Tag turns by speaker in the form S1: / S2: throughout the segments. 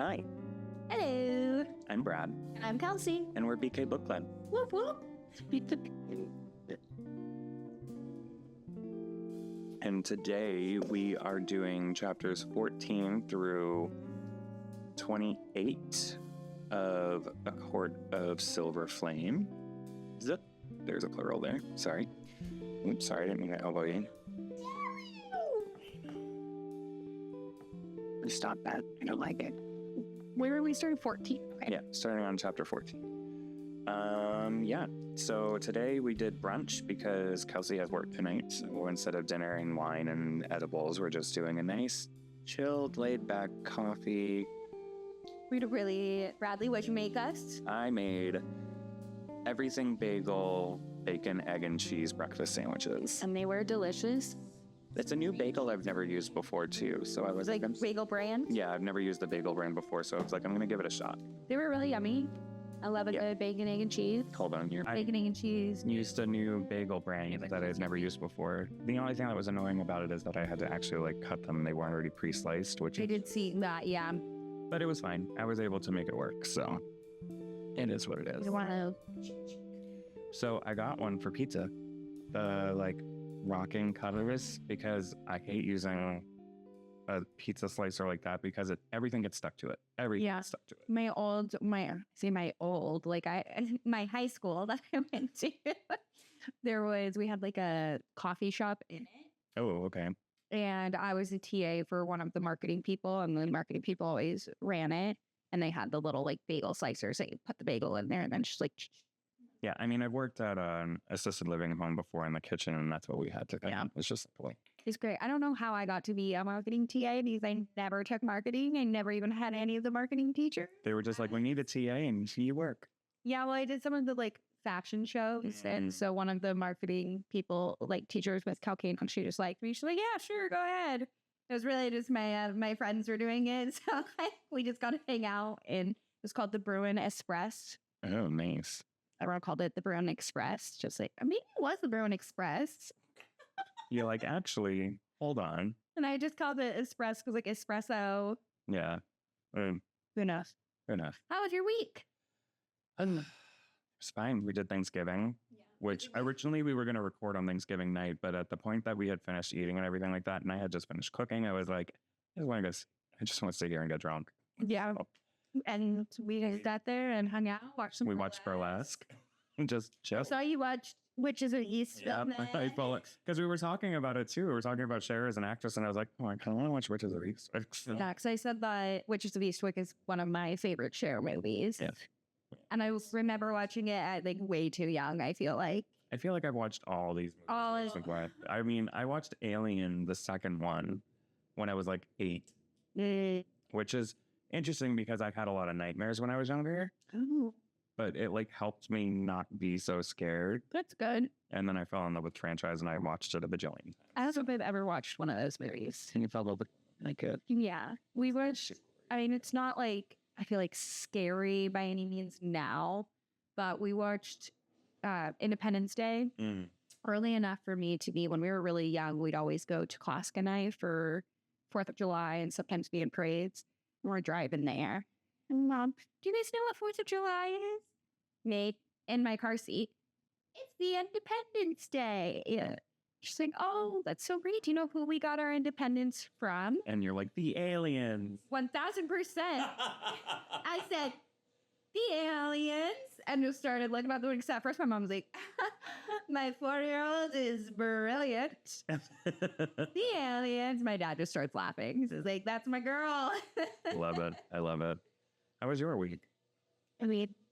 S1: Hi,
S2: Hello,
S1: I'm Brad,
S2: and I'm Kelsey.
S1: and we're BK Book Club.
S2: Whoop whoop.
S1: And today we are doing chapters 14 through 28 of A Court of Silver Flame. There's a plural there. Sorry. Oops, sorry, I didn't mean to elbow you. Stop that. I don't like it.
S2: Where are we starting? 14. Okay.
S1: Yeah, starting on chapter 14. So today we did brunch because Kelsey has work tonight. So instead of dinner and wine and edibles, we're just doing a nice, chilled, laid-back coffee.
S2: Bradley, what'd you make us?
S1: I made everything bagel, bacon, egg, and cheese breakfast sandwiches.
S2: And they were delicious.
S1: It's a new bagel I've never used before, too. So I was
S2: Like bagel brand?
S1: Yeah, I've never used the bagel brand before, so I was like, I'm going to give it a shot.
S2: They were really yummy. I love a good bacon, egg, and cheese.
S1: Hold on here.
S2: Bacon, egg, and cheese.
S1: Used a new bagel brand that I've never used before. The only thing that was annoying about it is that I had to actually cut them. They weren't already pre-sliced, which
S2: I did see that, yeah.
S1: But it was fine. I was able to make it work, so it is what it is.
S2: You want to...
S1: So I got one for pizza, the rocking cutters, because I hate using a pizza slicer like that because everything gets stuck to it. Everything gets stuck to it.
S2: My high school that I went to, we had a coffee shop in it.
S1: Oh, okay.
S2: And I was a TA for one of the marketing people, and the marketing people always ran it. And they had the little bagel slicers. So you put the bagel in there and then just
S1: Yeah, I mean, I've worked at an assisted living home before in the kitchen, and that's what we had to do. Yeah. It's just
S2: It's great. I don't know how I got to be a marketing TA because I never took marketing. I never even had any of the marketing teachers.
S1: They were just like, we need a TA and you work.
S2: Yeah, well, I did some of the fashion shows. And so one of the marketing people, teachers with Caucasian, she just liked me. She's like, yeah, sure, go ahead. It was really just my friends were doing it. So we just got to hang out. And it was called the Bruin Express.
S1: Oh, nice.
S2: Everyone called it the Bruin Express. Maybe it was the Bruin Express.
S1: You're actually, hold on.
S2: And I just called it Express because espresso.
S1: Yeah.
S2: Who knows?
S1: Fair enough.
S2: How was your week?
S1: It's fine. We did Thanksgiving, which originally we were going to record on Thanksgiving night, but at the point that we had finished eating and everything like that, and I had just finished cooking, I was like, I just want to sit here and get drunk.
S2: Yeah. So. And we sat there and hung out, watched some.
S1: We watched Burlesque. Just chill.
S2: So you watched Witches of East.
S1: Yeah, I felt it because we were talking about it too. We were talking about Cher as an actress, and I was like, oh, I kind of want to watch Witches of East.
S2: Yeah, because I said that Witches of Eastwick is one of my favorite Cher movies.
S1: Yes.
S2: And I remember watching it at way too young. I feel like
S1: I've watched all these movies. I mean, I watched Alien, the second one, when I was 8, which is interesting because I had a lot of nightmares when I was younger.
S2: Oh.
S1: But it helped me not be so scared.
S2: That's good.
S1: And then I fell in love with the franchise and I watched it a bajillion times.
S2: I don't know if I've ever watched one of those movies.
S1: And you felt a little bit it.
S2: Yeah. We watched, it's not I feel scary by any means now, but we watched Independence Day early enough for me to be, when we were really young, we'd always go to Costco night for 4th of July and sometimes be in parades. We're driving there. And Mom, do you guys know what 4th of July is? Me, in my car seat. It's the Independence Day. Yeah. She's like, oh, that's so great. Do you know who we got our independence from?
S1: And you're like, the aliens.
S2: 1000%. I said, the aliens. And just started about doing stuff. First, my mom was like, my 4-year-old is brilliant. The aliens. My dad just starts laughing. He's like, that's my girl.
S1: Love it. I love it. How was your week?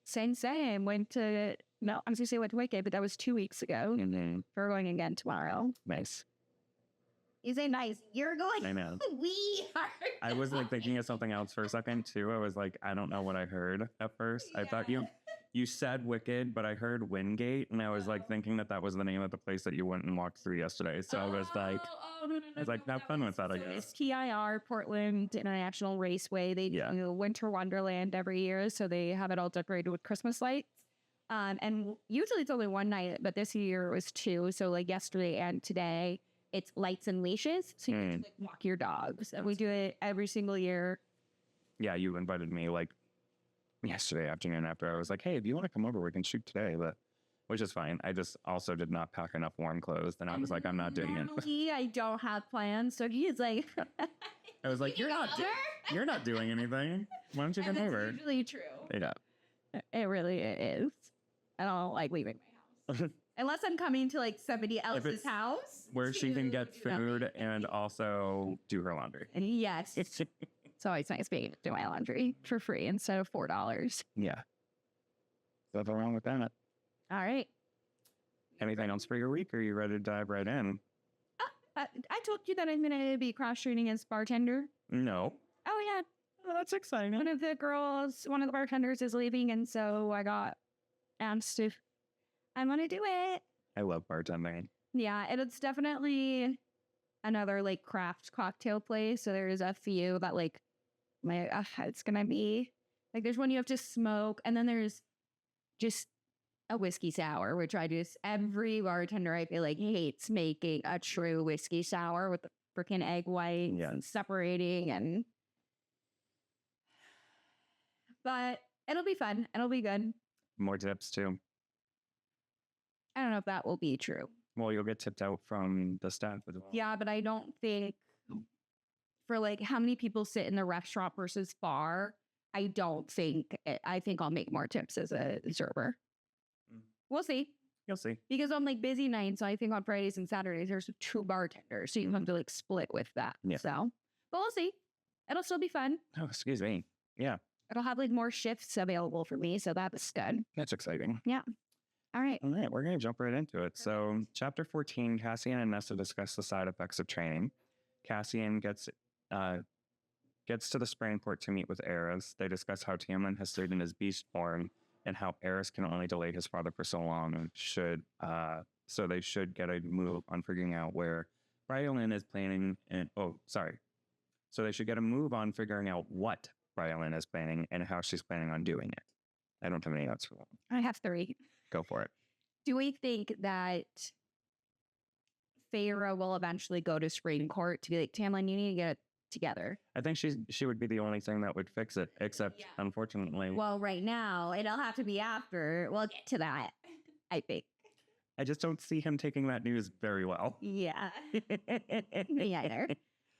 S2: Same. Went to Wicked, but that was 2 weeks ago.
S1: Mm-hmm.
S2: We're going again tomorrow.
S1: Nice.
S2: You say nice. You're going.
S1: I know.
S2: We are.
S1: I was thinking of something else for a second too. I was I don't know what I heard at first. Yeah. I thought you said Wicked, but I heard Wingate, and I was thinking that was the name of the place that you went and walked through yesterday. So I was no. I was have fun with that, I guess.
S2: It's TIR, Portland International Raceway. They do Winter Wonderland every year, so they have it all decorated with Christmas lights. And usually it's only one night, but this year it was 2. So yesterday and today, it's lights and leashes. So you can walk your dogs. And we do it every single year.
S1: yeah, you invited me like yesterday afternoon after I was like, hey, if you want to come over, we can shoot today. But which is fine. I just also did not pack enough warm clothes. And I was like, I'm not doing it.
S2: Normally, I don't have plans. So he's like,
S1: I was like, you're not doing anything. Why don't you come over?
S2: That's usually true.
S1: Yeah.
S2: It really is. I don't like leaving my house. Unless I'm coming to like somebody else's house.
S1: Where she can get food and also do her laundry.
S2: And yes. It's always nice being able to do my laundry for free instead of $4.
S1: Yeah. Nothing wrong with that.
S2: All right.
S1: Anything else for your week? Or are you ready to dive right in?
S2: I told you that I'm going to be cross-training as bartender.
S1: No.
S2: Oh, yeah.
S1: Oh, that's exciting.
S2: One of the bartenders is leaving. And so I got asked if I'm going to do it.
S1: I love bartending.
S2: Yeah. And it's definitely another like craft cocktail place. So there's a few that like, it's going to be like, there's one you have to smoke. And then there's just a whiskey sour, which every bartender I feel like hates making a true whiskey sour with the freaking egg whites and separating but it'll be fun. It'll be good.
S1: More tips too.
S2: I don't know if that will be true.
S1: Well, you'll get tipped out from the staff as well.
S2: Yeah, but I don't think for like how many people sit in the restaurant versus bar, I think I'll make more tips as a server. We'll see.
S1: You'll see.
S2: Because on like busy nights, I think on Fridays and Saturdays, there's 2 bartenders. So you have to like split with that.
S1: Yeah.
S2: So, but we'll see. It'll still be fun.
S1: Oh, excuse me. Yeah.
S2: It'll have like more shifts available for me. So that's good.
S1: That's exciting.
S2: Yeah. All right.
S1: All right. We're going to jump right into it. So chapter 14, Cassian and Nesta discuss the side effects of training. Cassian gets to the spraying port to meet with Eris. They discuss how Tamlin has stayed in his beast form and how Eris can only delay his father for so long and so they should get a move on figuring out where Brylin is planning so they should get a move on figuring out what Brylin is planning and how she's planning on doing it. I don't have any notes for that.
S2: I have 3.
S1: Go for it.
S2: Do we think that Feyre will eventually go to Supreme Court to be like, Tamlin, you need to get it together?
S1: I think she would be the only thing that would fix it, except unfortunately.
S2: Well, right now, it'll have to be after. We'll get to that, I think.
S1: I just don't see him taking that news very well.
S2: Yeah. Me either.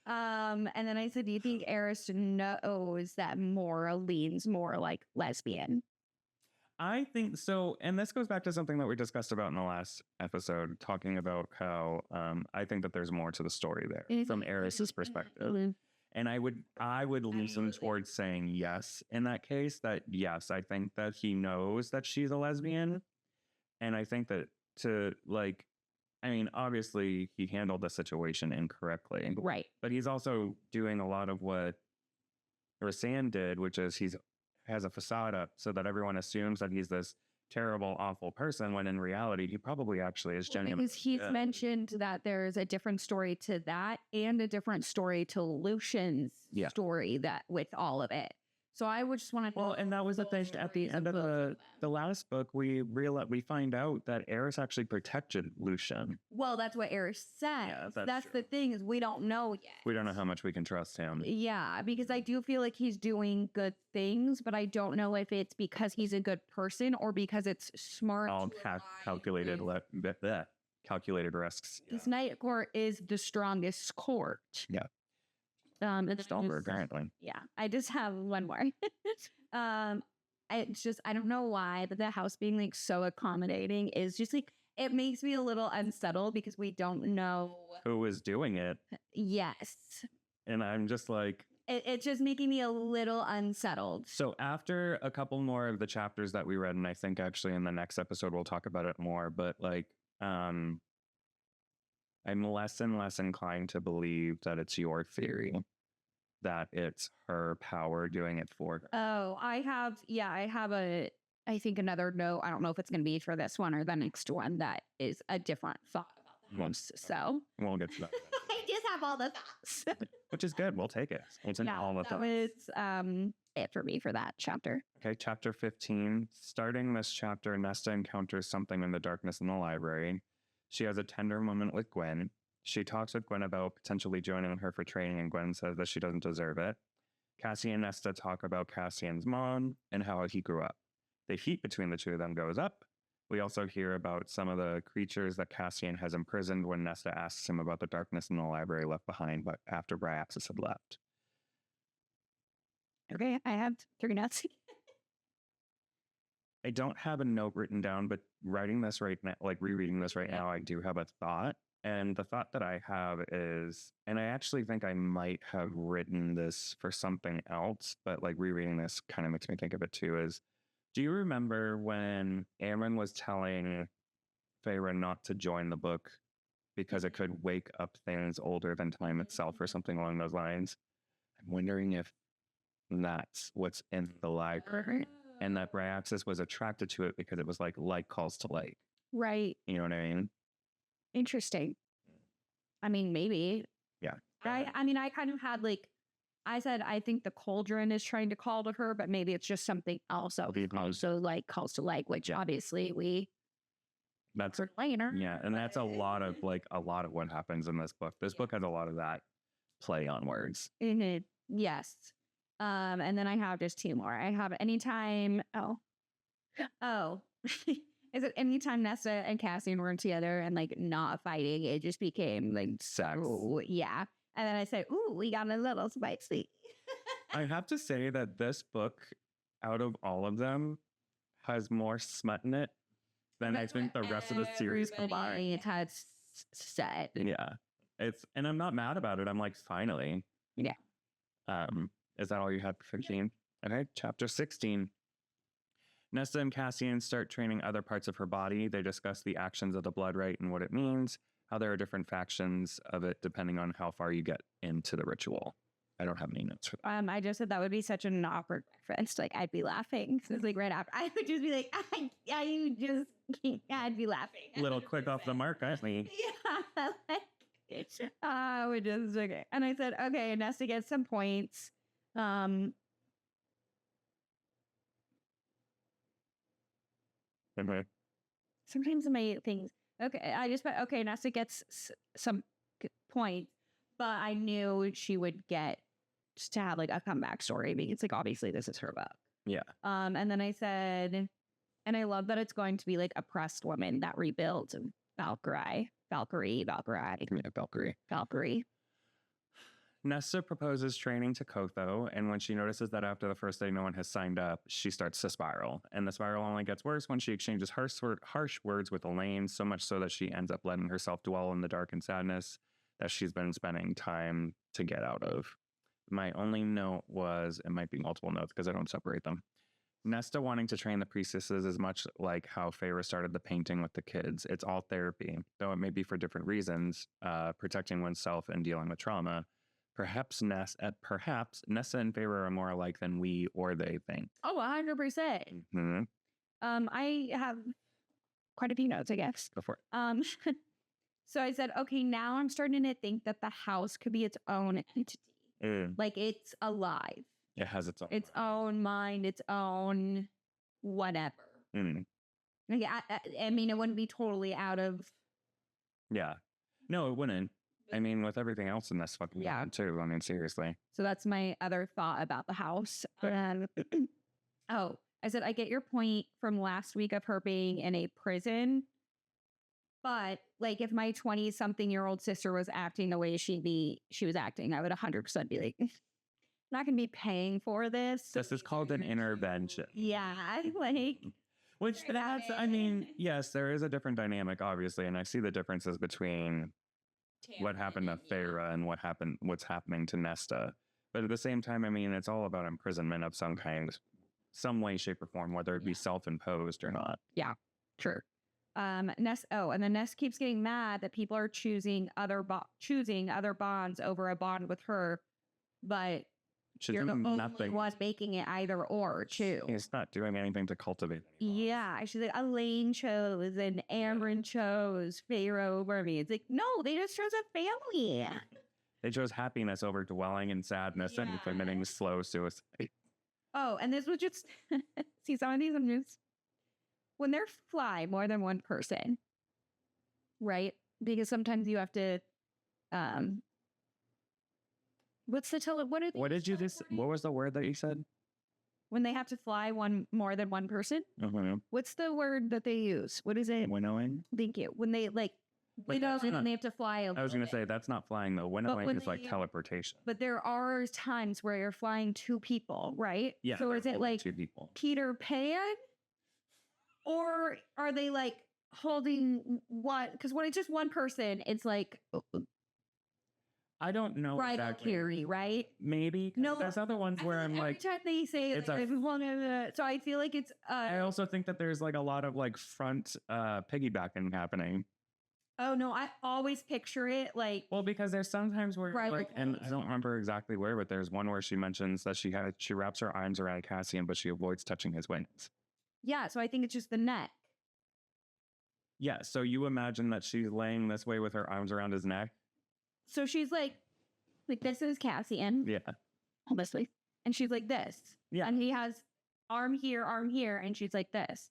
S2: And then I said, do you think Eris knows that Mora leans more like lesbian?
S1: I think so. And this goes back to something that we discussed about in the last episode, talking about how I think that there's more to the story there from Eris's perspective. And I would lean towards saying yes in that case, that yes, I think that he knows that she's a lesbian. And I think that obviously he handled the situation incorrectly.
S2: Right.
S1: But he's also doing a lot of what Rasan did, which is has a facade up so that everyone assumes that he's this terrible, awful person, when in reality, he probably actually is genuine.
S2: Because he's mentioned that there's a different story to that and a different story to Lucian's story that with all of it. So I would just want to.
S1: Well, and that was the thing at the end of the last book. We find out that Eris actually protected Lucian.
S2: Well, that's what Eris said.
S1: Yeah,
S2: that's the thing, is we don't know yet.
S1: We don't know how much we can trust him.
S2: Yeah, because I do feel like he's doing good things, but I don't know if it's because he's a good person or because it's smart.
S1: All calculated risks.
S2: This Night Court is the strongest court.
S1: Yeah.
S2: It's
S1: stronger, apparently.
S2: Yeah. I just have one more. It's just, I don't know why, but the house being like so accommodating is just like, it makes me a little unsettled because we don't know
S1: who is doing it.
S2: Yes.
S1: And I'm just like,
S2: it's just making me a little unsettled.
S1: So after a couple more of the chapters that we read, and I think actually in the next episode we'll talk about it more, but like I'm less and less inclined to believe that it's your theory that it's her power doing it for her.
S2: Oh, I have I think another note. I don't know if it's going to be for this one or the next one. That is a different thought about the house. So
S1: we'll get to that.
S2: I just have all the thoughts.
S1: Which is good. We'll take it. It's in all the thoughts.
S2: That was it for me for that chapter.
S1: Okay, chapter 15. Starting this chapter, Nesta encounters something in the darkness in the library. She has a tender moment with Gwen. She talks with Gwen about potentially joining her for training, and Gwen says that she doesn't deserve it. Cassian and Nesta talk about Cassian's mom and how he grew up. The heat between the two of them goes up. We also hear about some of the creatures that Cassian has imprisoned when Nesta asks him about the darkness in the library left behind, but after Bryaxis had left.
S2: Okay, I have 3 notes.
S1: I don't have a note written down, but writing this right now, like rereading this right now, I do have a thought. And the thought that I have is, and I actually think I might have written this for something else, but like rereading this kind of makes me think of it too, is, do you remember when Aaron was telling Feyre not to join the book because it could wake up things older than time itself or something along those lines? I'm wondering if that's what's in the library and that Bryaxis was attracted to it because it was like calls to like.
S2: Right.
S1: You know what I mean?
S2: Interesting. I mean, maybe.
S1: Yeah.
S2: I mean, I kind of had like, I said, I think the cauldron is trying to call to her, but maybe it's just something else. Also like calls to like, which obviously that's later.
S1: Yeah. And that's a lot of what happens in this book. This book has a lot of that play on words.
S2: Mm-hmm. Yes. And then I have just 2 more. I have anytime. Is it anytime Nesta and Cassian were together and like not fighting, it just became like
S1: sex.
S2: Yeah. And then I said, ooh, we got a little spicy.
S1: I have to say that this book, out of all of them, has more smut in it than I think the rest of the series combined.
S2: It has said.
S1: Yeah. And I'm not mad about it. I'm like, finally.
S2: Yeah.
S1: Is that all you had for 15? Okay, chapter 16. Nesta and Cassian start training other parts of her body. They discuss the actions of the blood rite and what it means, how there are different factions of it depending on how far you get into the ritual. I don't have any notes for that.
S2: I just said that would be such an awkward reference. Like, I'd be laughing. So it's like right after. I would just be like, I'd be laughing.
S1: Little quick off the mark, aren't we?
S2: Yeah. I would just, okay. And I said, okay, Nesta gets some points.
S1: Okay.
S2: Sometimes my things, okay, I just put, okay, Nesta gets some points, but I knew she would get just to have like a comeback story because like obviously this is her book.
S1: Yeah.
S2: And then I said, and I love that it's going to be like oppressed women that rebuild Valkyrie.
S1: Nesta proposes training to Kotho, and when she notices that after the first day no one has signed up, she starts to spiral. And the spiral only gets worse when she exchanges harsh words with Elaine, so much so that she ends up letting herself dwell in the dark and sadness that she's been spending time to get out of. My only note was, it might be multiple notes because I don't separate them. Nesta wanting to train the priestesses is much like how Feyre started the painting with the kids. It's all therapy, though it may be for different reasons, protecting oneself and dealing with trauma. Perhaps Nesta and Feyre are more alike than we or they think.
S2: Oh, 100%.
S1: Mm-hmm.
S2: I have quite a few notes, I guess.
S1: Go for it.
S2: So I said, okay, now I'm starting to think that the house could be its own entity. Like it's alive.
S1: It has its
S2: own mind, its own whatever. Like, I mean, it wouldn't be totally out of.
S1: Yeah. No, it wouldn't. I mean, with everything else in this fucking game too. I mean, seriously.
S2: So that's my other thought about the house. Oh, I said, I get your point from last week of her being in a prison. But like, if my 20-something-year-old sister was acting the way she was acting, I would 100% be like, not going to be paying for this.
S1: This is called an intervention.
S2: Yeah, like.
S1: Which that's, I mean, yes, there is a different dynamic, obviously, and I see the differences between what happened to Feyre and what's happening to Nesta. But at the same time, I mean, it's all about imprisonment of some kind, some way, shape, or form, whether it be self-imposed or not.
S2: Yeah, true. Nest. Oh, and then Nest keeps getting mad that people are choosing other bonds over a bond with her, but you're the only one making it either or too.
S1: He's not doing anything to cultivate.
S2: Yeah, she's like, Elaine chose and Amber chose Feyre over me. It's like, no, they just chose a family.
S1: They chose happiness over dwelling in sadness and committing slow suicide.
S2: Oh, and this was just see some of these. I'm just when there fly more than one person, right? Because sometimes you have to What's the
S1: What did you just? What was the word that you said?
S2: when they have to fly more than one person? What's the word that they use? What is it?
S1: Winnowing.
S2: Thank you. When they and they have to fly.
S1: I was going to say that's not flying though. Winnowing is like teleportation.
S2: But there are times where you're flying two people, right?
S1: Yeah.
S2: So is it like
S1: two people?
S2: Peter Pan, or are they like holding one? Because when it's just one person, it's like
S1: I don't know exactly.
S2: Carry, right?
S1: Maybe. No, there's other ones where I'm like,
S2: every time they say it's like, so I feel like it's.
S1: I also think that there's like a lot of like front piggybacking happening.
S2: Oh no, I always picture it like.
S1: Well, because there's sometimes where like, and I don't remember exactly where, but there's one where she mentions that she wraps her arms around Cassian, but she avoids touching his wings.
S2: Yeah, so I think it's just the neck.
S1: Yeah, so you imagine that she's laying this way with her arms around his neck.
S2: So she's like this is Cassian.
S1: Yeah.
S2: Honestly. And she's like this.
S1: Yeah.
S2: And he has arm here, and she's like this.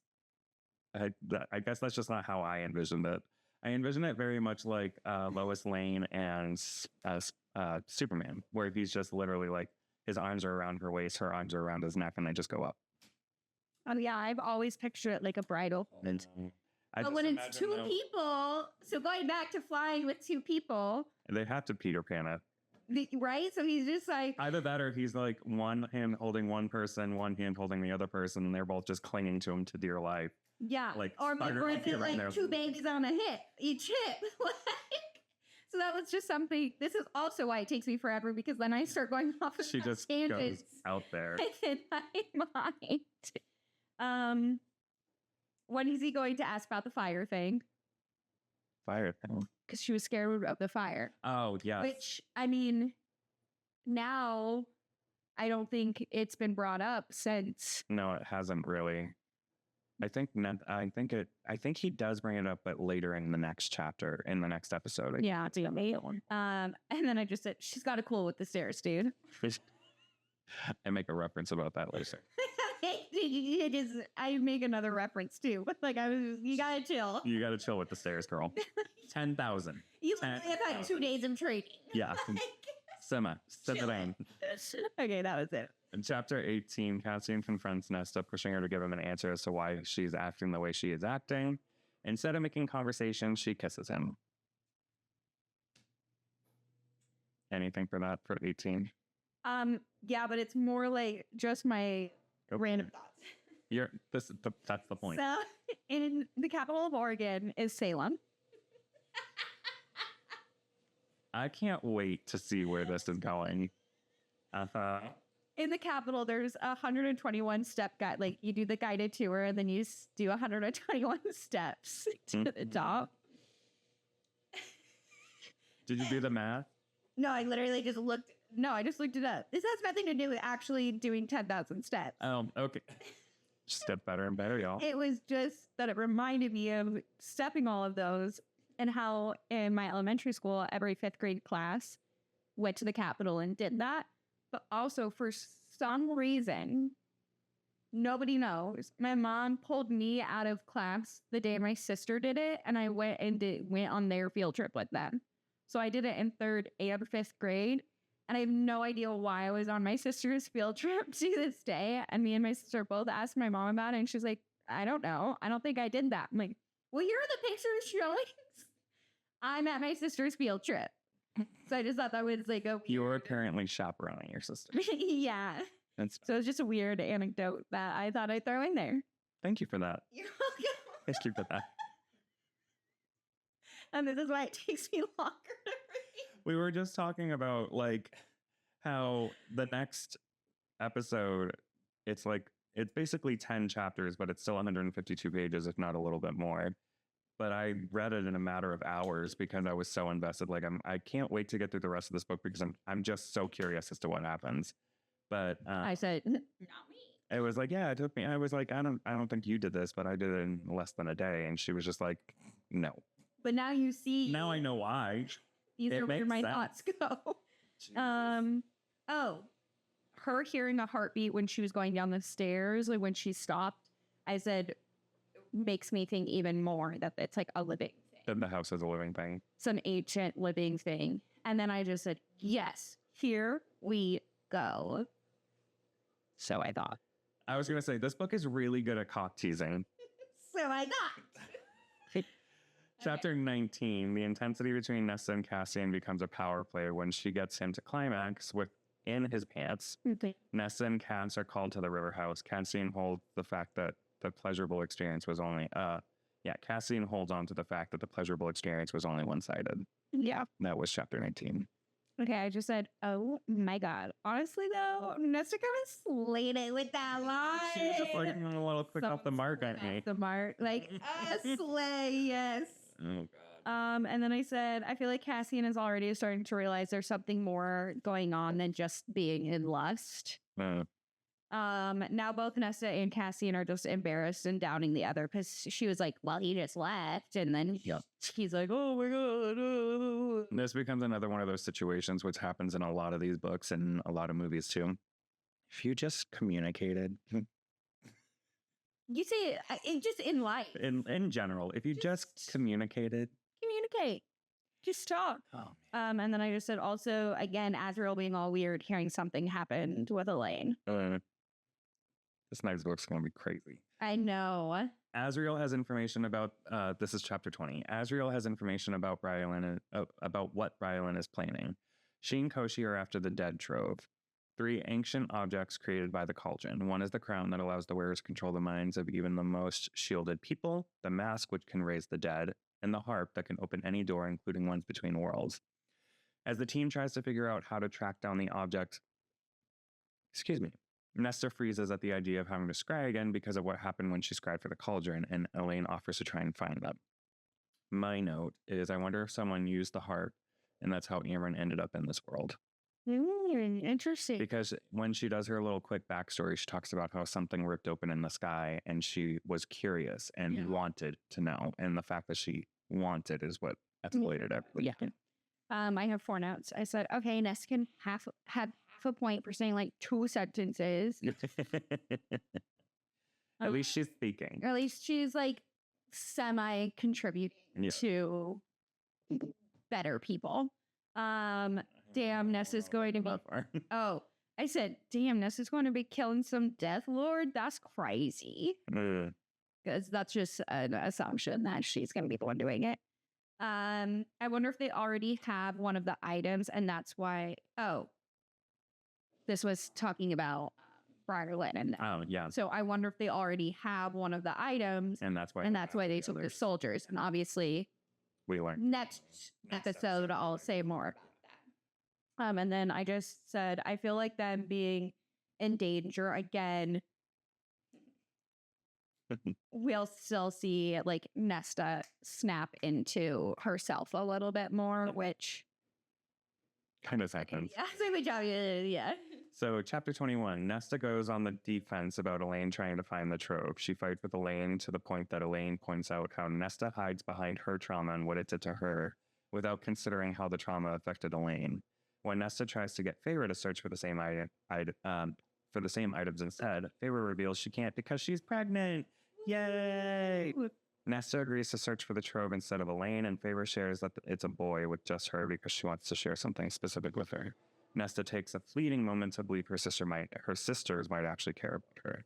S1: I guess that's just not how I envisioned it. I envision it very much like Lois Lane and Superman, where he's just literally like his arms are around her waist, her arms are around his neck, and they just go up.
S2: Oh yeah, I've always pictured it like a bridal. But when it's two people, so going back to flying with two people,
S1: they have to Peter Pan it.
S2: Right? So he's just like
S1: either that or he's like one hand holding one person, one hand holding the other person, and they're both just clinging to him to dear life.
S2: Yeah.
S1: Like
S2: or is it like two babies on a hip, each hip? So that was just something. This is also why it takes me forever, because then I start going off of
S1: she just goes out there.
S2: In my mind. When is he going to ask about the fire thing?
S1: Fire thing?
S2: Because she was scared of the fire.
S1: Oh, yeah.
S2: Which, I mean, now I don't think it's been brought up since.
S1: No, it hasn't really. I think he does bring it up, but later in the next chapter, in the next episode.
S2: Yeah, it's amazing. And then I just said, she's got a cool with the stairs, dude.
S1: I make a reference about that later.
S2: I make another reference too. Like you gotta chill.
S1: You gotta chill with the stairs, girl. 10,000.
S2: You have had 2 days of training.
S1: Yeah. Simmer down.
S2: Okay, that was it.
S1: In chapter 18, Cassian confronts Nesta, pushing her to give him an answer as to why she's acting the way she is acting. Instead of making conversation, she kisses him. Anything for that for 18?
S2: Yeah, but it's more like just my random thoughts.
S1: That's the point.
S2: So, in the capital of Oregon is Salem.
S1: I can't wait to see where this is going.
S2: In the capital, there's 121 step guide. Like you do the guided tour, and then you do 121 steps to the top.
S1: Did you do the math?
S2: No, I literally just looked. No, I just looked it up. This has nothing to do with actually doing 10,000 steps.
S1: Okay. Just get better and better, y'all.
S2: It was just that it reminded me of stepping all of those, and how in my elementary school, every 5th grade class went to the Capitol and did that. But also for some reason, nobody knows, my mom pulled me out of class the day my sister did it, and I went on their field trip with them. So I did it in 3rd and 5th grade. And I have no idea why I was on my sister's field trip to this day. And me and my sister both asked my mom about it. And she's like, I don't know. I don't think I did that. I'm like, well, here are the pictures showing I'm at my sister's field trip. So I just thought that was like a weird...
S1: You were currently chaperoning your sister.
S2: Yeah. So it's just a weird anecdote that I thought I'd throw in there.
S1: Thank you for that.
S2: You're welcome.
S1: Thank you for that.
S2: And this is why it takes me longer to read.
S1: We were just talking about like how the next episode, it's basically 10 chapters, but it's still 152 pages, if not a little bit more. But I read it in a matter of hours because I was so invested. Like I can't wait to get through the rest of this book because I'm just so curious as to what happens. But
S2: I said, not me.
S1: It was like, yeah, it took me. I was like, I don't think you did this, but I did it in less than a day. And she was just like, no.
S2: But now you see.
S1: Now I know why.
S2: These are where my thoughts go. Her hearing a heartbeat when she was going down the stairs, like when she stopped, I said, makes me think even more that it's like a living thing.
S1: That the house is a living thing.
S2: Some ancient living thing. And then I just said, yes, here we go. So I thought.
S1: I was going to say, this book is really good at cock teasing.
S2: So I thought.
S1: Chapter 19, the intensity between Nesta and Cassian becomes a power play when she gets him to climax within his pants.
S2: Okay.
S1: Nesta and Cass are called to the river house. Cassian holds the fact that the pleasurable experience was only, Cassian holds on to the fact that the pleasurable experience was only one-sided.
S2: Yeah.
S1: That was chapter 19.
S2: Okay, I just said, oh my God. Honestly, though, Nesta kind of slayed it with that line.
S1: She was just like a little quick off the mark, I think.
S2: The mark. Like, slay, yes.
S1: Oh, God.
S2: And then I said, I feel like Cassian is already starting to realize there's something more going on than just being in lust. Now both Nesta and Cassian are just embarrassed and downing the other because she was like, well, he just left. And then he's like, oh my God.
S1: This becomes another one of those situations which happens in a lot of these books and a lot of movies too. If you just communicated.
S2: You say it just in life.
S1: In general, if you just communicated.
S2: Communicate. Just talk.
S1: Oh,
S2: and then I just said also, again, Azrael being all weird, hearing something happened with Elaine.
S1: This next book's going to be crazy.
S2: I know.
S1: Azrael has information about, this is chapter 20. Azrael has information about Brylin, about what Brylin is planning. She and Koshi are after the dead trove. 3 ancient objects created by the cauldron. One is the crown that allows the wearer to control the minds of even the most shielded people, the mask which can raise the dead, and the harp that can open any door, including ones between worlds. As the team tries to figure out how to track down the object, Nesta freezes at the idea of having to scry again because of what happened when she scried for the cauldron, and Elaine offers to try and find them. My note is, I wonder if someone used the harp, and that's how Amryn ended up in this world.
S2: Interesting.
S1: Because when she does her little quick backstory, she talks about how something ripped open in the sky, and she was curious and wanted to know. And the fact that she wanted is what escalated everything.
S2: Yeah. I have 4 notes. I said, okay, Nesta can have half a point for saying like 2 sentences.
S1: At least she's speaking.
S2: Or at least she's like semi-contributing to better people. Damn, Nesta's going to be... I said, damn, Nesta's going to be killing some Death Lord? That's crazy. Because that's just an assumption that she's going to be the one doing it. I wonder if they already have one of the items, and that's why... this was talking about Brylin and them.
S1: Oh, yeah.
S2: So I wonder if they already have one of the items,
S1: And that's why
S2: they took their soldiers. And obviously,
S1: we learned.
S2: next episode, I'll say more about that. And then I just said, I feel like them being in danger again. We'll still see like Nesta snap into herself a little bit more, which
S1: kind of happens.
S2: Yeah, so good job. Yeah.
S1: So chapter 21, Nesta goes on the defense about Elaine trying to find the trove. She fights with Elaine to the point that Elaine points out how Nesta hides behind her trauma and what it did to her without considering how the trauma affected Elaine. When Nesta tries to get Feyre to search for the same items instead, Feyre reveals she can't because she's pregnant. Yay! Nesta agrees to search for the trove instead of Elaine, and Feyre shares that it's a boy with just her because she wants to share something specific with her. Nesta takes a fleeting moment to believe her sisters might actually care about her.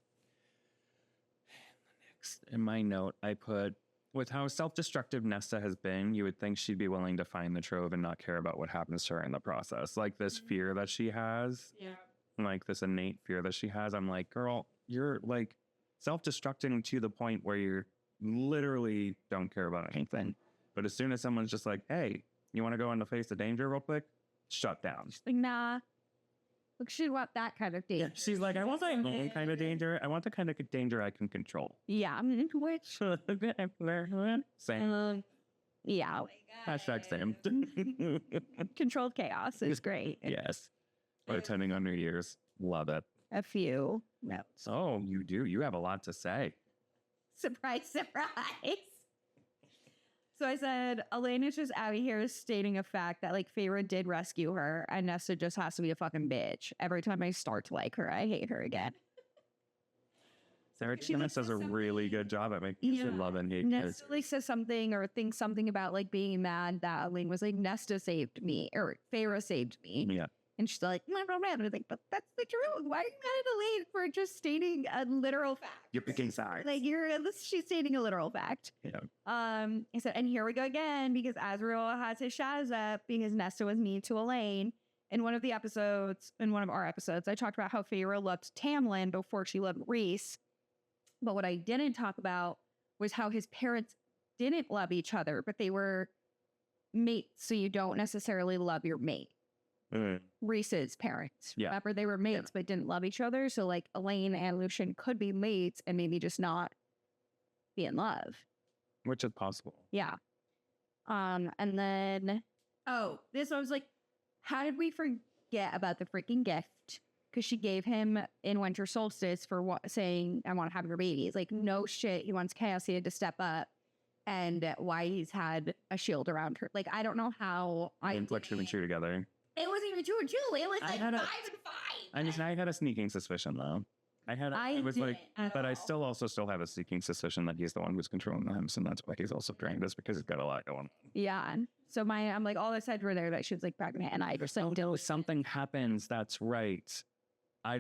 S1: Next, in my note, I put, with how self-destructive Nesta has been, you would think she'd be willing to find the trove and not care about what happens to her in the process. Like this fear that she has, like this innate fear that she has. I'm like, girl, you're like self-destructing to the point where you're literally don't care about anything. But as soon as someone's just like, hey, you want to go in the face of danger real quick? Shut down.
S2: She's like, nah. Look, she'd want that kind of danger.
S1: Yeah, she's like, I want my own kind of danger. I want the kind of danger I can control.
S2: Yeah, I'm into which.
S1: Same.
S2: Yeah.
S1: Hashtag same.
S2: Controlled chaos is great.
S1: Yes. Attending on New Year's. Love it.
S2: A few notes.
S1: Oh, you do. You have a lot to say.
S2: Surprise, surprise. So I said, Elaine is just out here stating a fact that, like, Feyre did rescue her, and Nesta just has to be a fucking bitch. Every time I start to like her, I hate her again.
S1: Sarah Chance does a really good job at making you love and hate.
S2: Nesta like says something or thinks something about like being mad that Elaine was like, Nesta saved me or Feyre saved me.
S1: Yeah.
S2: And she's like, blah, blah, blah. And I was like, but that's the truth. Why are you mad at Elaine for just stating a literal fact?
S1: You're picking sides.
S2: Like, she's stating a literal fact.
S1: Yeah.
S2: He said, and here we go again, because Azrael has his shadows up because Nesta was mean to Elaine. In one of our episodes, I talked about how Feyre loved Tamlin before she loved Rhys. But what I didn't talk about was how his parents didn't love each other, but they were mates, so you don't necessarily love your mate. Rhys's parents.
S1: Yeah.
S2: Remember, they were mates but didn't love each other. So like Elaine and Lucien could be mates and maybe just not be in love.
S1: Which is possible.
S2: Yeah. And then this I was like, how did we forget about the freaking gift? Because she gave him in Winter Solstice for saying, I want to have your babies. Like, no shit. He wants Cassian to step up. And why he's had a shield around her. Like, I don't know how
S1: Like two and two together.
S2: It wasn't even 2 and 2. It was like 5 and 5.
S1: I had a sneaking suspicion though. But I still have a sneaking suspicion that he's the one who's controlling him, so that's why he's also trying this, because he's got a lot going on.
S2: Yeah. So I'm like, all the sides were there that she was like pregnant, and I just like,
S1: something happens. That's right. I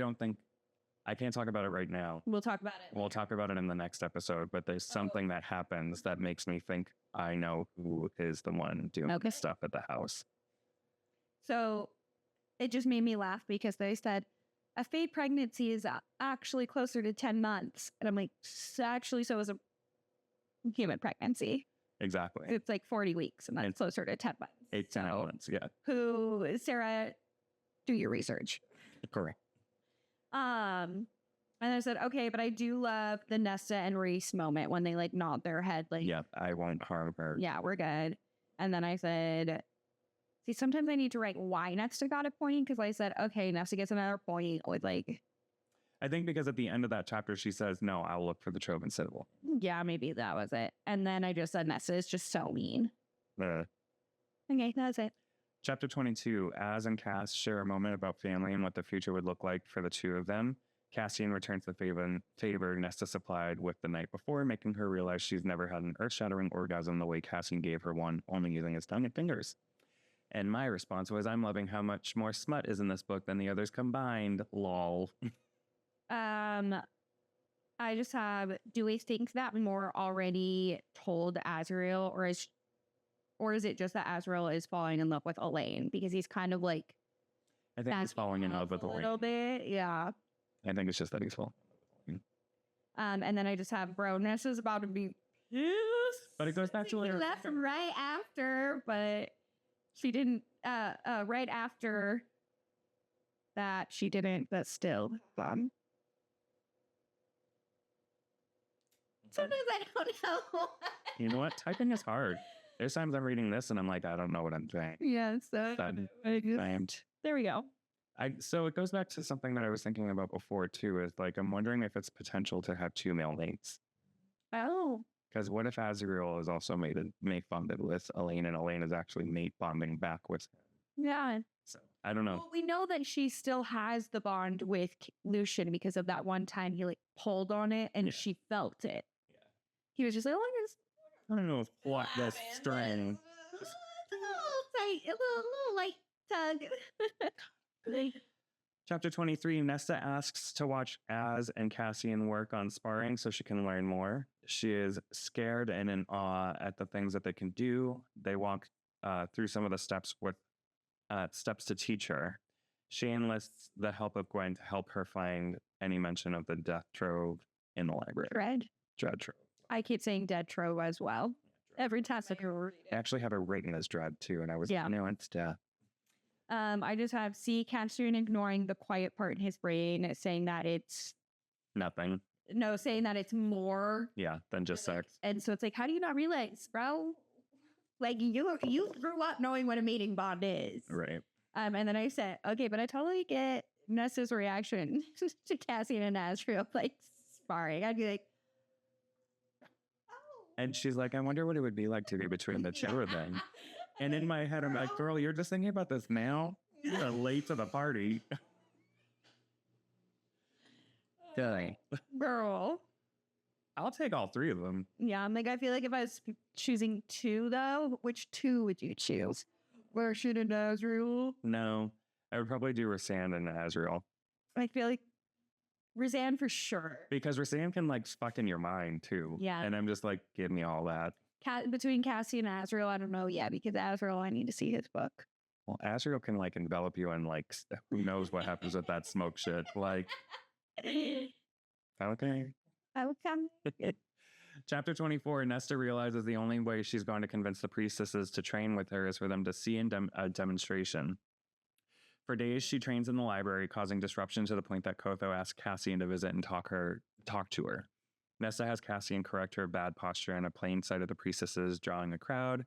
S1: can't talk about it right now.
S2: We'll talk about it.
S1: We'll talk about it in the next episode, but there's something that happens that makes me think I know who is the one doing stuff at the house.
S2: So it just made me laugh because they said a fake pregnancy is actually closer to 10 months. And I'm like, actually, so is a human pregnancy.
S1: Exactly.
S2: It's like 40 weeks, and that's closer to 10 months.
S1: 8 to 9 months, yeah.
S2: Sarah, do your research.
S1: Correct.
S2: And I said, okay, but I do love the Nesta and Rhys moment when they like nod their head. Like,
S1: yeah, I won't harm her.
S2: Yeah, we're good. And then I said, see, sometimes I need to write why Nesta got a point, because I said, okay, Nesta gets another point with like.
S1: I think because at the end of that chapter, she says, no, I'll look for the trove instead of.
S2: Yeah, maybe that was it. And then I just said, Nesta is just so mean. Okay, that's it.
S1: Chapter 22, Az and Cass share a moment about family and what the future would look like for the two of them. Cassian returns the favor Nesta supplied with the night before, making her realize she's never had an earth-shattering orgasm the way Cassian gave her one, only using his tongue and fingers. And my response was, I'm loving how much more smut is in this book than the others combined. Lol.
S2: I just have, do we think that Moore already told Azrael, or is it just that Azrael is falling in love with Elaine? Because he's kind of like,
S1: I think he's falling in love with Elaine.
S2: A little bit, yeah.
S1: I think it's just that he's falling.
S2: And then I just have, bro, Nessa's about to be pissed.
S1: But it goes back to later.
S2: Left right after, but she didn't, right after that, she didn't, but still. Sometimes I don't know.
S1: You know what? Typing is hard. There's times I'm reading this and I'm like, I don't know what I'm saying.
S2: Yeah, so there we go.
S1: So it goes back to something that I was thinking about before too, is like, I'm wondering if it's potential to have 2 male mates.
S2: Oh.
S1: Because what if Azrael is also mate bonded with Elaine, and Elaine is actually mate bonding back with him?
S2: Yeah.
S1: So I don't know.
S2: Well, we know that she still has the bond with Lucien because of that one time he like pulled on it and she felt it. Yeah. He was just like,
S1: I don't know if what this string.
S2: A little light tug.
S1: Chapter 23, Nesta asks to watch Az and Cassian work on sparring so she can learn more. She is scared and in awe at the things that they can do. They walk through some of the steps to teach her. She enlists the help of Gwen to help her find any mention of the death trove in the library. Dread trove.
S2: I keep saying dead trove as well. Every time
S1: I actually have it written as dread too, and I was no, it's death.
S2: I just have Cassian ignoring the quiet part in his brain, saying that it's
S1: nothing.
S2: No, saying that it's more.
S1: Yeah, than just sex.
S2: And so it's like, how do you not realize, bro? Like you grew up knowing what a mating bond is,
S1: right?
S2: And then I said, okay, but I totally get Nessa's reaction to Cassian and Azrael like sparring. I'd be like, oh.
S1: And she's like, I wonder what it would be like to be between the two of them. And in my head, I'm like, girl, you're just thinking about this now? You're late to the party.
S2: Girl.
S1: I'll take all 3 of them.
S2: Yeah, I'm like, I feel like if I was choosing 2, though, which 2 would you choose? Lucien and Azrael?
S1: No. I would probably do Rasan and Azriel.
S2: I feel like Roseanne for sure.
S1: Because Rasan can like fuck in your mind too.
S2: Yeah.
S1: And I'm just like, give me all that.
S2: Between Cassian and Azriel, I don't know yet, because Azriel, I need to see his book.
S1: Well, Azriel can like envelop you and like, who knows what happens with that smoke shit. Like, okay.
S2: Okay.
S1: Chapter 24, Nesta realizes the only way she's going to convince the priestesses to train with her is for them to see a demonstration. For days, she trains in the library, causing disruption to the point that Kotho asks Cassian to visit and talk to her. Nesta has Cassian correct her bad posture in a plain sight of the priestesses, drawing a crowd.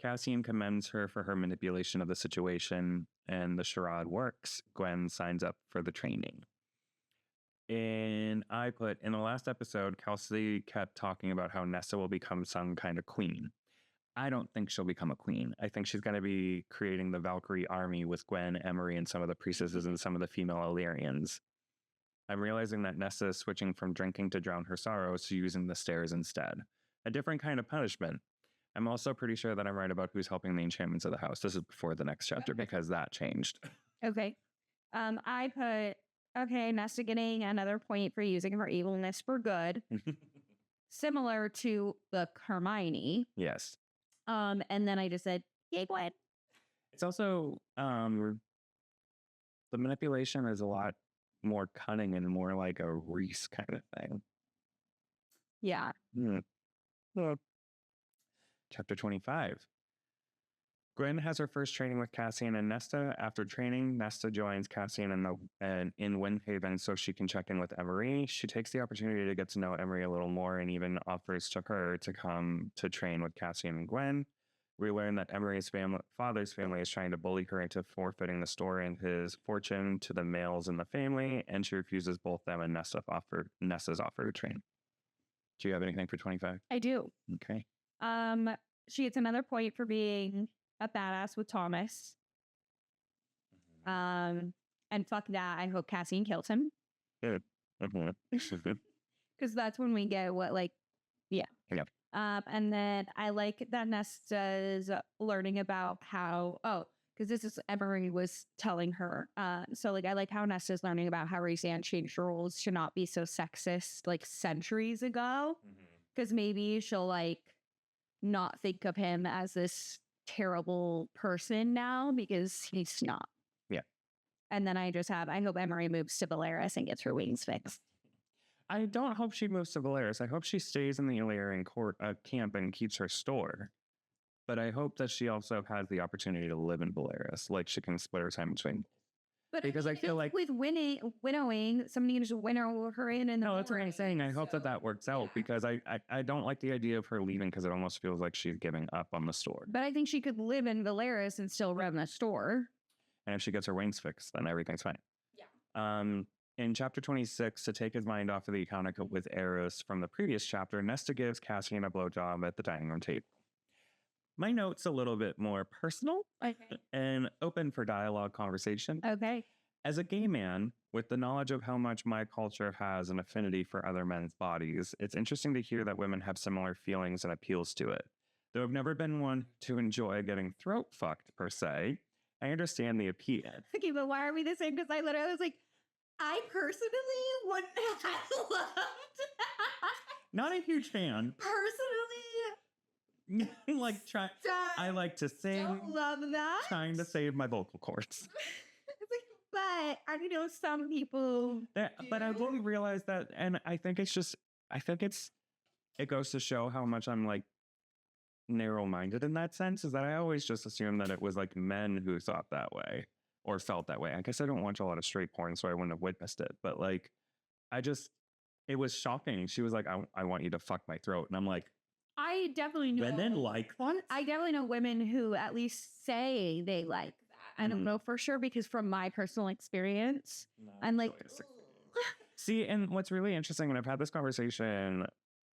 S1: Cassian commends her for her manipulation of the situation, and the charade works. Gwen signs up for the training. And I put, in the last episode, Kelsey kept talking about how Nesta will become some kind of queen. I don't think she'll become a queen. I think she's going to be creating the Valkyrie army with Gwen, Emery, and some of the priestesses and some of the female Illyrians. I'm realizing that Nesta is switching from drinking to drown her sorrows to using the stairs instead. A different kind of punishment. I'm also pretty sure that I'm right about who's helping the enchantments of the house. This is before the next chapter because that changed.
S2: Okay. I put, okay, Nesta getting another point for using her evilness for good. Similar to the Hermione.
S1: Yes.
S2: And then I just said, yay, Gwen.
S1: It's also, the manipulation is a lot more cunning and more like a Reese kind of thing.
S2: Yeah.
S1: Chapter 25. Gwen has her first training with Cassian and Nesta. After training, Nesta joins Cassian in Windhaven so she can check in with Emery. She takes the opportunity to get to know Emery a little more and even offers to her to come to train with Cassian and Gwen. We learn that Emery's father's family is trying to bully her into forfeiting the store and his fortune to the males in the family, and she refuses both them and Nesta's offer to train. Do you have anything for 25?
S2: I do.
S1: Okay.
S2: She gets another point for being a badass with Thomas. And fuck that. I hope Cassian kills him.
S1: Good.
S2: Because that's when we get what, like, yeah.
S1: Yep.
S2: And then I like that Nesta's learning about how, because this is Emery was telling her. So like I like how Nesta's learning about how Roseanne changed rules to not be so sexist like centuries ago. Because maybe she'll like not think of him as this terrible person now because he's not.
S1: Yeah.
S2: And then I hope Emery moves to Valeris and gets her wings fixed.
S1: I don't hope she moves to Valeris. I hope she stays in the Illyrian camp and keeps her store. But I hope that she also has the opportunity to live in Valeris. Like she can split her time between.
S2: But
S1: because I feel like
S2: with winnowing, somebody can just winnow her in. And
S1: no, that's what I'm saying. I hope that works out because I don't like the idea of her leaving because it almost feels like she's giving up on the store.
S2: But I think she could live in Valeris and still run the store.
S1: And if she gets her wings fixed, then everything's fine.
S2: Yeah.
S1: In chapter 26, to take his mind off of the account with Eros from the previous chapter, Nesta gives Cassian a blowjob at the dining room table. My note's a little bit more personal and open for dialogue conversation.
S2: Okay.
S1: As a gay man, with the knowledge of how much my culture has an affinity for other men's bodies, it's interesting to hear that women have similar feelings and appeals to it. Though I've never been one to enjoy getting throat fucked, per se, I understand the appeal.
S2: Okay, but why are we the same? Because I literally was like, I personally wouldn't have loved.
S1: Not a huge fan.
S2: Personally,
S1: I like to sing.
S2: Don't love that.
S1: Trying to save my vocal cords.
S2: But I know some people.
S1: But I will realize that, and I think it goes to show how much I'm like narrow-minded in that sense. Is that I always just assumed that it was like men who thought that way. Or felt that way. I guess I don't watch a lot of straight porn, so I wouldn't have witnessed it. But like, it was shocking. She was like, I want you to fuck my throat. And I'm like,
S2: I definitely know.
S1: Women like that?
S2: I definitely know women who at least say they like that. I don't know for sure because from my personal experience, I'm like,
S1: see, and what's really interesting, and I've had this conversation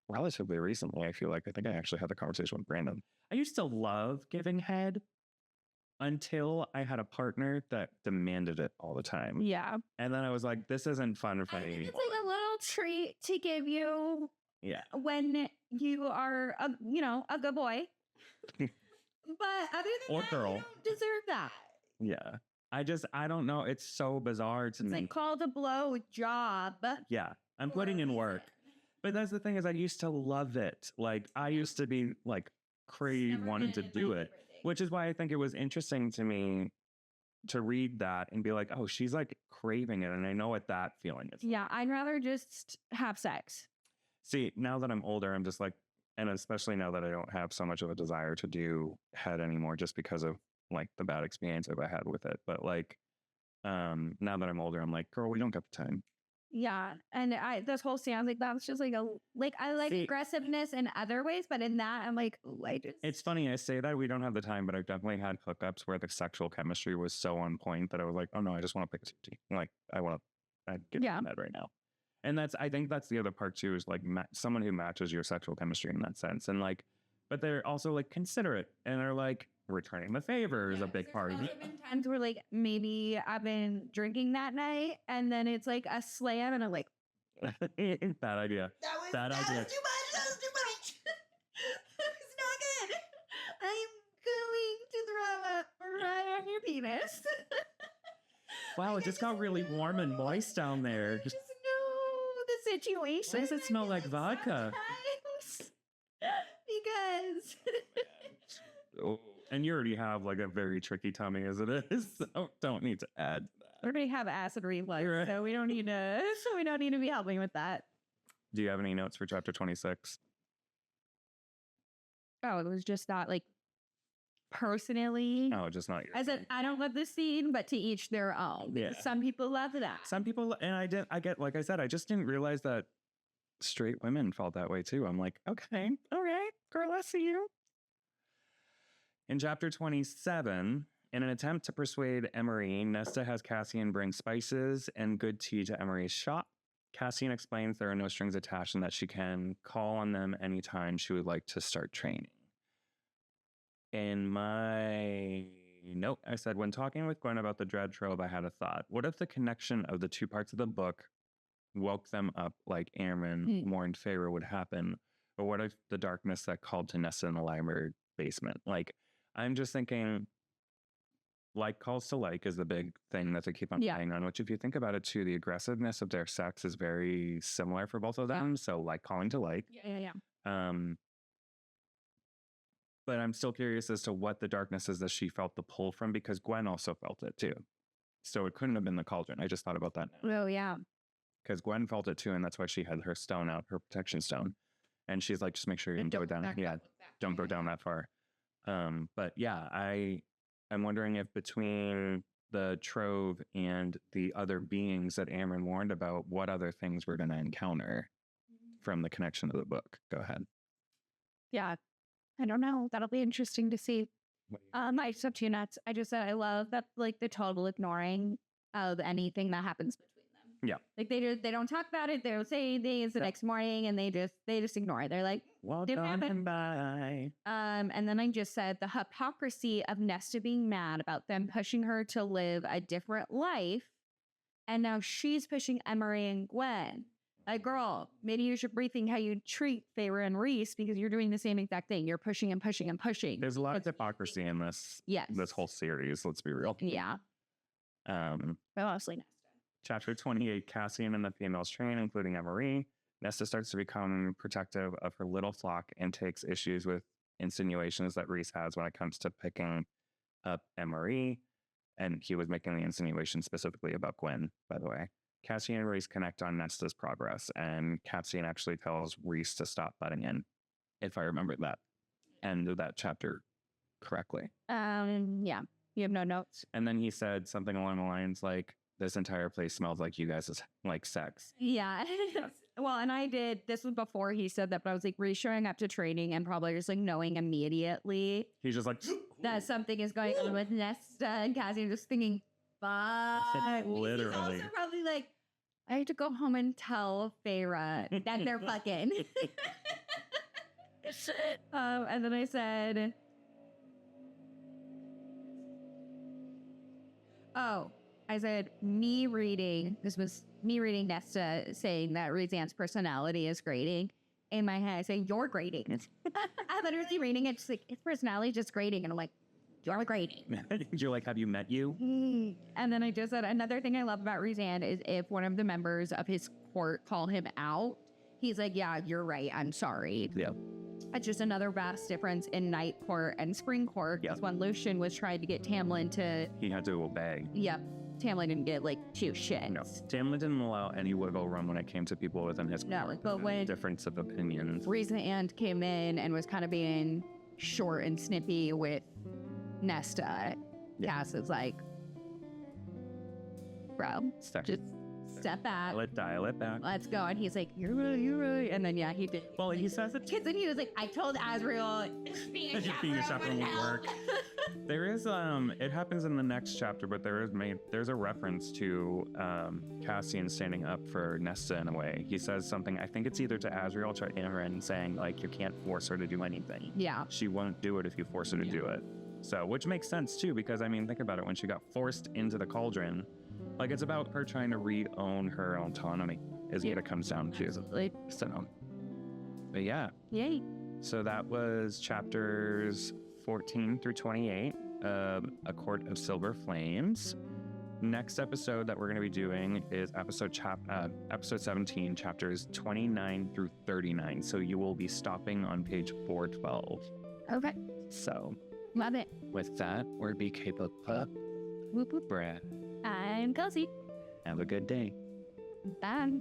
S1: relatively recently, I think I actually had the conversation with Brandon. I used to love giving head. Until I had a partner that demanded it all the time.
S2: Yeah.
S1: And then I was like, this isn't fun for me.
S2: It's like a little treat to give you.
S1: Yeah.
S2: When you are, a good boy. But other than
S1: or
S2: that,
S1: girl.
S2: you don't deserve that.
S1: Yeah. I don't know. It's so bizarre to
S2: It's
S1: me.
S2: like called a blow job.
S1: Yeah, I'm putting in work. But that's the thing is I used to love it. Like I used to be like wanting to do it, which is why I think it was interesting to me to read that and be like, oh, she's like craving it. And I know what that feeling is.
S2: Yeah, I'd rather just have sex.
S1: See, now that I'm older, I'm just like, and especially now that I don't have so much of a desire to do head anymore, just because of like the bad experience I've had with it. But like, now that I'm older, I'm like, girl, we don't got the time.
S2: Yeah, and this whole scene, I was like, that's just like I like
S1: See,
S2: aggressiveness in other ways, but in that, I'm like, ooh, I just.
S1: it's funny I say that we don't have the time, but I've definitely had hookups where the sexual chemistry was so on point that I was like, oh no, I just want to pick a titty. Like I want to get that right now. And I think that's the other part too, is like someone who matches your sexual chemistry in that sense. And like, but they're also like considerate and are like returning the favor is a big part of it.
S2: There's been times where like maybe I've been drinking that night and then it's like a slam and I'm like,
S1: Bad idea.
S3: That was too much. It's not good.
S2: I'm going to throw up right on your penis.
S1: Wow, it just got really warm and moist down there.
S2: Just know the situation.
S1: Why does it smell like vodka?
S2: Because
S1: Oh, and you already have like a very tricky tummy as it is, so don't need to add that.
S2: we already have acid reflux,
S1: Right.
S2: so we don't need to be helping with that.
S1: Do you have any notes for chapter 26?
S2: Oh, it was just that, like, personally.
S1: Oh, just not your
S2: I said,
S1: thing.
S2: I don't love this scene, but to each their own.
S1: Yeah.
S2: Some people love that.
S1: Some people, and I get, like I said, I just didn't realize that straight women felt that way too. I'm like, okay, all right, girl, I see you. In chapter 27, in an attempt to persuade Emery, Nesta has Cassian bring spices and good tea to Emery's shop. Cassian explains there are no strings attached and that she can call on them anytime she would like to start training. In my note, I said, when talking with Gwen about the Dread Trove, I had a thought. What if the connection of the two parts of the book woke them up like Aemon warned Feyre would happen? Or what if the darkness that called to Nesta in the library basement? Like, I'm just thinking, like calls to like is the big thing that they keep on playing on, which if you think about it too, the aggressiveness of their sex is very similar for both of them. So like calling to like.
S2: Yeah.
S1: But I'm still curious as to what the darkness is that she felt the pull from, because Gwen also felt it too. So it couldn't have been the cauldron. I just thought about that now.
S2: Oh, yeah.
S1: Because Gwen felt it too, and that's why she had her stone out, her protection stone. And she's like, just make sure you don't go down. Yeah, don't go down that far. But yeah, I'm wondering if between the Trove and the other beings that Amryn warned about, what other things we're going to encounter from the connection of the book. Go ahead.
S2: Yeah. I don't know. That'll be interesting to see. I just have two nuts. I just said I love that, like, the total ignoring of anything that happens between them.
S1: Yeah.
S2: Like they don't talk about it. They don't say anything. It's the next morning and they just ignore it. They're like,
S1: well done and bye.
S2: And then I just said the hypocrisy of Nesta being mad about them pushing her to live a different life. And now she's pushing Emery and Gwen. Like, girl, maybe you should rethink how you treat Feyre and Rhys, because you're doing the same exact thing. You're pushing and pushing and pushing.
S1: There's a lot of hypocrisy in this.
S2: Yes.
S1: This whole series. Let's be real.
S2: Yeah. But mostly Nesta.
S1: Chapter 28, Cassian and the females train, including Emery. Nesta starts to become protective of her little flock and takes issues with insinuations that Rhys has when it comes to picking up Emery. And he was making the insinuation specifically about Gwen, by the way. Cassian and Rhys connect on Nesta's progress, and Cassian actually tells Rhys to stop butting in, if I remember that end of that chapter correctly.
S2: Yeah. You have no notes.
S1: And then he said something along the lines like, this entire place smells like you guys like sex.
S2: Yeah. Well, and I did, this was before he said that, but I was like, Rhys showing up to training and probably just like knowing immediately
S1: He's just like,
S2: that something is going on with Nesta, and Cassian just thinking, bye.
S1: Literally.
S2: He's also probably like, I have to go home and tell Feyre that they're fucking. And then I said, this was me reading Nesta saying that Rhysand's personality is grating. In my head, I say, you're grating. I'm literally reading it, just like, his personality is just grating. And I'm like, you're great.
S1: You're like, have you met you?
S2: And then I just said, another thing I love about Rhysand is if one of the members of his court call him out, he's like, yeah, you're right. I'm sorry.
S1: Yeah.
S2: It's just another vast difference in Night Court and Spring Court. Because
S1: Yeah.
S2: when Lucian was trying to get Tamlin to,
S1: He had to obey.
S2: Tamlin didn't get like two shits.
S1: No. Tamlin didn't allow any wiggle room when it came to people within his
S2: No,
S1: court.
S2: but when
S1: Difference of opinions.
S2: Rhysand came in and was kind of being short and snippy with Nesta, Cass is like, bro,
S1: Stuck.
S2: just step back.
S1: Dial it back.
S2: Let's go. And he's like, you're right. And then, he did.
S1: Well, he says it.
S2: Kids, and he was like, I told Azriel,
S3: Being a
S1: Being a
S3: chaperone
S1: chaperone
S3: would
S1: would
S3: help.
S1: work. There is it happens in the next chapter, but there's a reference to Cassian standing up for Nesta in a way. He says something, I think it's either to Azriel or to Aaron, saying like, you can't force her to do anything.
S2: Yeah.
S1: She won't do it if you force her to do it. So, which makes sense too, because I mean, think about it. When she got forced into the cauldron, like it's about her trying to re-own her autonomy is what it comes down to.
S2: Absolutely.
S1: So, but yeah.
S2: Yay.
S1: So that was chapters 14 through 28 of A Court of Silver Flames. Next episode that we're going to be doing is episode 17, chapters 29 through 39. So you will be stopping on page 412.
S2: Okay.
S1: So
S2: Love it.
S1: with that, we're BK Book Club.
S2: Whoop, whoop.
S1: Brad,
S2: I'm Kelsey.
S1: have a good day.
S2: Bye.